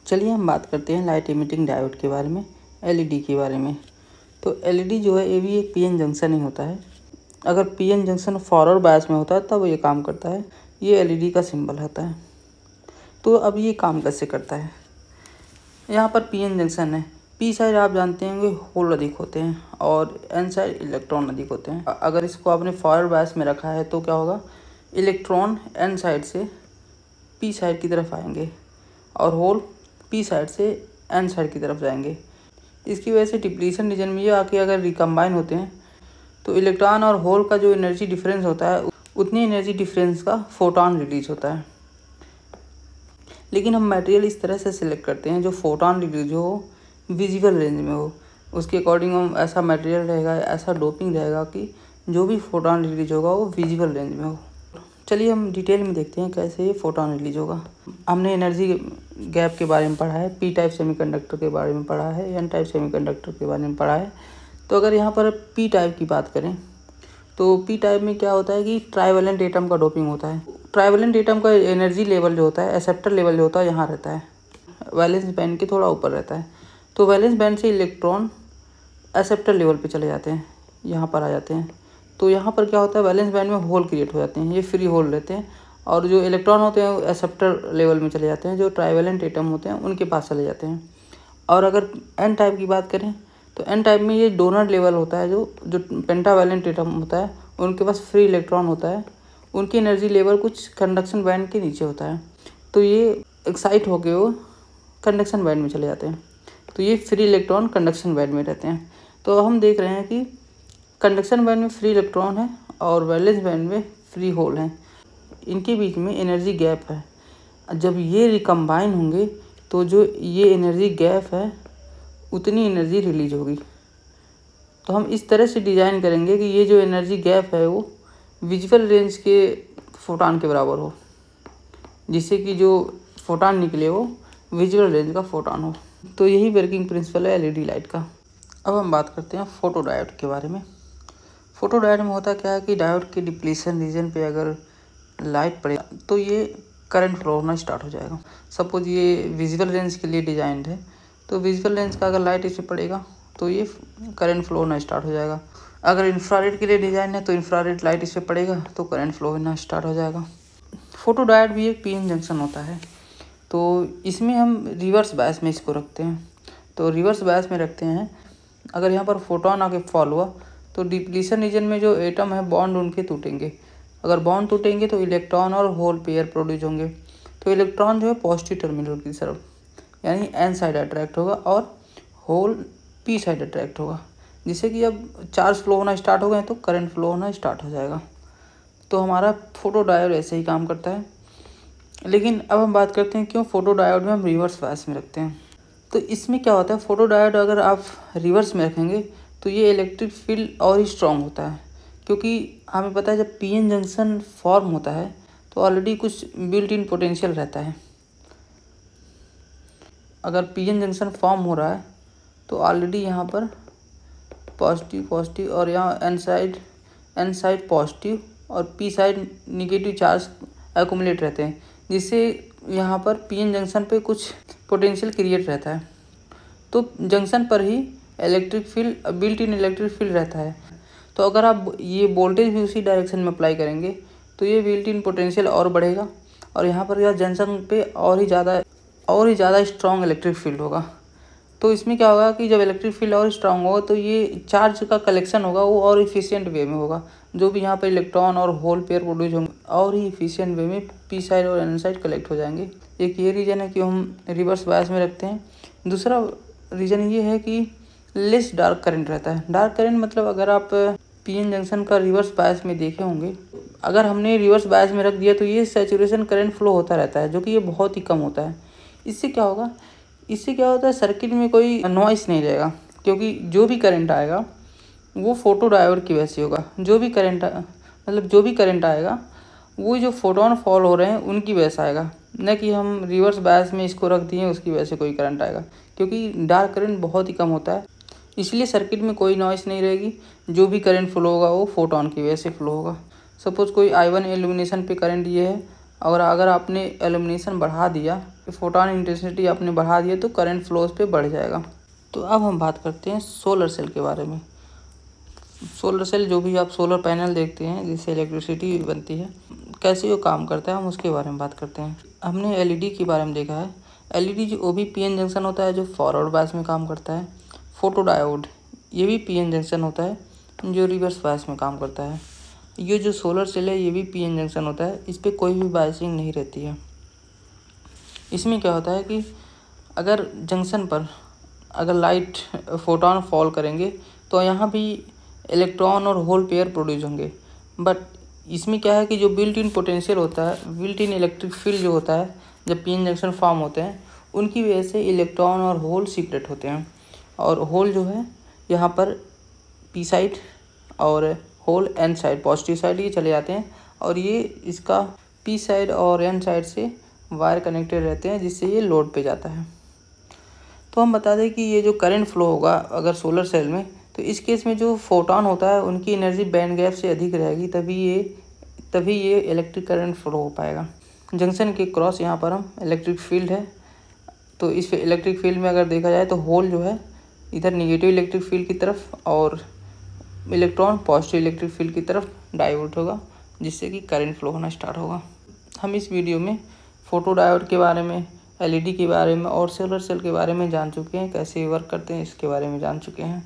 चलिए हम बात करते हैं लाइट इमिटिंग डायोड के बारे में, एलईडी के बारे में। तो एलईडी जो है ये भी एक पीएन जंक्शन ही होता है। अगर पीएन जंक्शन फॉरवर्ड बायस में होता है तब ये काम करता है। ये एलईडी का सिंबल होता है। तो अब ये काम कैसे करता है? यहाँ पर पीएन जंक्शन है। पी साइड आप जानते होंगे होल अधिक होते हैं और एन साइड इलेक्ट्रॉन अधिक होते हैं। अगर इसको आपने फॉरवर्ड बायस में रखा है तो क्या होगा, इलेक्ट्रॉन एन साइड से पी साइड की तरफ आएंगे और होल पी साइड से एन साइड की तरफ जाएंगे। इसकी वजह से डिप्लीशन रीजन में ये आके अगर रिकम्बाइन होते हैं तो इलेक्ट्रॉन और होल का जो एनर्जी डिफरेंस होता है उतनी एनर्जी डिफरेंस का फोटोन रिलीज होता है। लेकिन हम मटेरियल इस तरह से सिलेक्ट करते हैं जो फोटोन रिलीज हो विजिबल रेंज में हो। उसके अकॉर्डिंग हम ऐसा मटेरियल रहेगा, ऐसा डोपिंग रहेगा कि जो भी फोटोन रिलीज होगा वो विजिबल रेंज में हो। चलिए हम डिटेल में देखते हैं कैसे ये फोटोन रिलीज होगा। हमने एनर्जी गैप के बारे में पढ़ा है, पी टाइप सेमीकंडक्टर के बारे में पढ़ा है, एन टाइप सेमीकंडक्टर के बारे में पढ़ा है। तो अगर यहाँ पर पी टाइप की बात करें तो पी टाइप में क्या होता है कि ट्राइवेलेंट एटम का डोपिंग होता है। ट्राइवेलेंट एटम का एनर्जी लेवल जो होता है, एक्सेप्टर लेवल जो होता है यहाँ रहता है, वैलेंस बैंड के थोड़ा ऊपर रहता है। तो वैलेंस बैंड से इलेक्ट्रॉन एक्सेप्टर लेवल पे चले जाते हैं, यहाँ पर आ जाते हैं। तो यहाँ पर क्या होता है, वैलेंस बैंड में होल क्रिएट हो जाते हैं, ये फ्री होल रहते हैं और जो इलेक्ट्रॉन होते हैं वो एक्सेप्टर लेवल में चले जाते हैं, जो ट्राइवेलेंट एटम होते हैं उनके पास चले जाते हैं। और अगर एन टाइप की बात करें तो एन टाइप में ये डोनर लेवल होता है, जो पेंटावैलेंट एटम होता है उनके पास फ्री इलेक्ट्रॉन होता है, उनकी एनर्जी लेवल कुछ कंडक्शन बैंड के नीचे होता है। तो ये एक्साइट होके वो कंडक्शन बैंड में चले जाते हैं। तो ये फ्री इलेक्ट्रॉन कंडक्शन बैंड में रहते हैं। तो हम देख रहे हैं कि कंडक्शन बैंड में फ्री इलेक्ट्रॉन है और वैलेंस बैंड में फ्री होल हैं। इनके बीच में एनर्जी गैप है। जब ये रिकम्बाइन होंगे तो जो ये एनर्जी गैप है उतनी एनर्जी रिलीज होगी। तो हम इस तरह से डिज़ाइन करेंगे कि ये जो एनर्जी गैप है वो विजुअल रेंज के फोटॉन के बराबर हो, जिससे कि जो फोटॉन निकले वो विजुअल रेंज का फोटॉन हो। तो यही वर्किंग प्रिंसिपल है एलईडी लाइट का। अब हम बात करते हैं फोटो डायोड के बारे में। फोटो डायोड में होता क्या है कि डायोड के डिप्लीशन रीजन पे अगर लाइट पड़े तो ये करंट फ्लो होना स्टार्ट हो जाएगा। सपोज ये विजुअल रेंज के लिए डिजाइंड है, तो विजुअल रेंज का अगर लाइट इस पर पड़ेगा तो ये करंट फ्लो होना स्टार्ट हो जाएगा। अगर इंफ्रारेड के लिए डिज़ाइन है तो इंफ्रारेड लाइट इस पर पड़ेगा तो करंट फ्लो होना स्टार्ट हो जाएगा। फोटो डायोड भी एक पीएन जंक्शन होता है। तो इसमें हम रिवर्स बायस में इसको रखते हैं। तो रिवर्स बायस में रखते हैं, अगर यहाँ पर फोटोन आके फॉल हुआ तो डिप्लीशन रीजन में जो एटम है बॉन्ड उनके टूटेंगे। अगर बॉन्ड टूटेंगे तो इलेक्ट्रॉन और होल पेयर प्रोड्यूस होंगे। तो इलेक्ट्रॉन जो है पॉजिटिव टर्मिनल की तरफ यानी एन साइड अट्रैक्ट होगा और होल पी साइड अट्रैक्ट होगा, जिससे कि अब चार्ज फ्लो होना स्टार्ट हो गए तो करंट फ्लो होना स्टार्ट हो जाएगा। तो हमारा फोटो डायोड ऐसे ही काम करता है। लेकिन अब हम बात करते हैं क्यों फोटो डायोड में हम रिवर्स बायस में रखते हैं। तो इसमें क्या होता है, फोटो डायोड अगर आप रिवर्स में रखेंगे तो ये इलेक्ट्रिक फील्ड और ही स्ट्रॉन्ग होता है, क्योंकि हमें पता है जब पीएन जंक्शन फॉर्म होता है तो ऑलरेडी कुछ बिल्ट इन पोटेंशियल रहता है। अगर पीएन जंक्शन फॉर्म हो रहा है तो ऑलरेडी यहाँ पर पॉजिटिव पॉजिटिव और यहाँ एन साइड पॉजिटिव और P side negative charge accumulate रहते हैं, जिससे यहाँ पर पीएन जंक्शन पे कुछ पोटेंशियल क्रिएट रहता है। तो जंक्शन पर ही electric field built in electric field रहता है। तो अगर आप ये वोल्टेज भी उसी डायरेक्शन में अप्लाई करेंगे तो ये बिल्ट इन पोटेंशियल और बढ़ेगा और यहाँ पर यह जंक्शन पे और ही ज़्यादा स्ट्रॉन्ग इलेक्ट्रिक फील्ड होगा। तो इसमें क्या होगा कि जब इलेक्ट्रिक फील्ड और स्ट्रांग होगा तो ये चार्ज का कलेक्शन होगा वो और इफिशियंट वे में होगा। जो भी यहाँ पर इलेक्ट्रॉन और होल पेयर प्रोड्यूस होंगे और ही इफिशियंट वे में पी साइड और एन साइड कलेक्ट हो जाएंगे। एक ये रीज़न है कि हम रिवर्स बायस में रखते हैं। दूसरा रीज़न ये है कि लेस डार्क करंट रहता है। डार्क करंट मतलब अगर आप पीएन जंक्शन का रिवर्स बायस में देखे होंगे, अगर हमने रिवर्स बायस में रख दिया तो ये सैचुरेशन करंट फ्लो होता रहता है, जो कि ये बहुत ही कम होता है। इससे क्या होता है, सर्किट में कोई नॉइस नहीं रहेगा, क्योंकि जो भी करंट आएगा वो फोटो डायोड की वजह से होगा। जो भी करंट आएगा वो जो फोटोन फॉल हो रहे हैं उनकी वजह से आएगा, न कि हम रिवर्स बायस में इसको रख दिए उसकी वजह से कोई करंट आएगा, क्योंकि डार्क करंट बहुत ही कम होता है। इसलिए सर्किट में कोई नॉइस नहीं रहेगी। जो भी करंट फ्लो होगा वो फोटोन की वजह से फ्लो होगा। सपोज कोई I1 इल्यूमिनेशन पे करंट ये है और अगर आपने इल्यूमिनेशन बढ़ा दिया, फोटोन इंटेंसिटी आपने बढ़ा दिया, तो करंट फ्लो उस पे बढ़ जाएगा। तो अब हम बात करते हैं सोलर सेल के बारे में। सोलर सेल, जो भी आप सोलर पैनल देखते हैं जिससे इलेक्ट्रिसिटी बनती है, कैसे वो काम करता है हम उसके बारे में बात करते हैं। हमने एलईडी के बारे में देखा है। एलईडी जो वो भी पीएन जंक्शन होता है जो फॉरवर्ड बायस में काम करता है। फोटो डायोड, ये भी पीएन जंक्शन होता है जो रिवर्स बायस में काम करता है। ये जो सोलर सेल है ये भी पीएन जंक्शन होता है, इस पर कोई भी बायसिंग नहीं रहती है। इसमें क्या होता है कि अगर जंक्शन पर अगर लाइट फोटोन फॉल करेंगे तो यहाँ भी इलेक्ट्रॉन और होल पेयर प्रोड्यूस होंगे। बट इसमें क्या है कि जो बिल्ट इन पोटेंशियल होता है, बिल्ट इन इलेक्ट्रिक फील्ड जो होता है जब पीएन जंक्शन फॉर्म होते हैं, उनकी वजह से इलेक्ट्रॉन और होल सेपरेट होते हैं। और होल जो है यहाँ पर पी साइड और whole N side, positive side ये चले जाते हैं, और ये इसका पी साइड और एन साइड से वायर कनेक्टेड रहते हैं जिससे ये लोड पे जाता है। तो हम बता दें कि ये जो करंट फ्लो होगा अगर सोलर सेल में, तो इस केस में जो फोटोन होता है उनकी एनर्जी बैंड गैप से अधिक रहेगी, तभी ये इलेक्ट्रिक करंट फ्लो हो पाएगा। जंक्शन के क्रॉस यहाँ पर हम इलेक्ट्रिक फील्ड है, तो इस इलेक्ट्रिक फील्ड में अगर देखा जाए तो होल जो है इधर निगेटिव इलेक्ट्रिक फील्ड की तरफ और इलेक्ट्रॉन पॉजिटिव इलेक्ट्रिक फील्ड की तरफ डाइवर्ट होगा, जिससे कि करंट फ्लो होना स्टार्ट होगा। हम इस वीडियो में फोटो डायोड के बारे में, एलईडी के बारे में और सोलर सेल के बारे में जान चुके हैं, कैसे वर्क करते हैं इसके बारे में जान चुके हैं।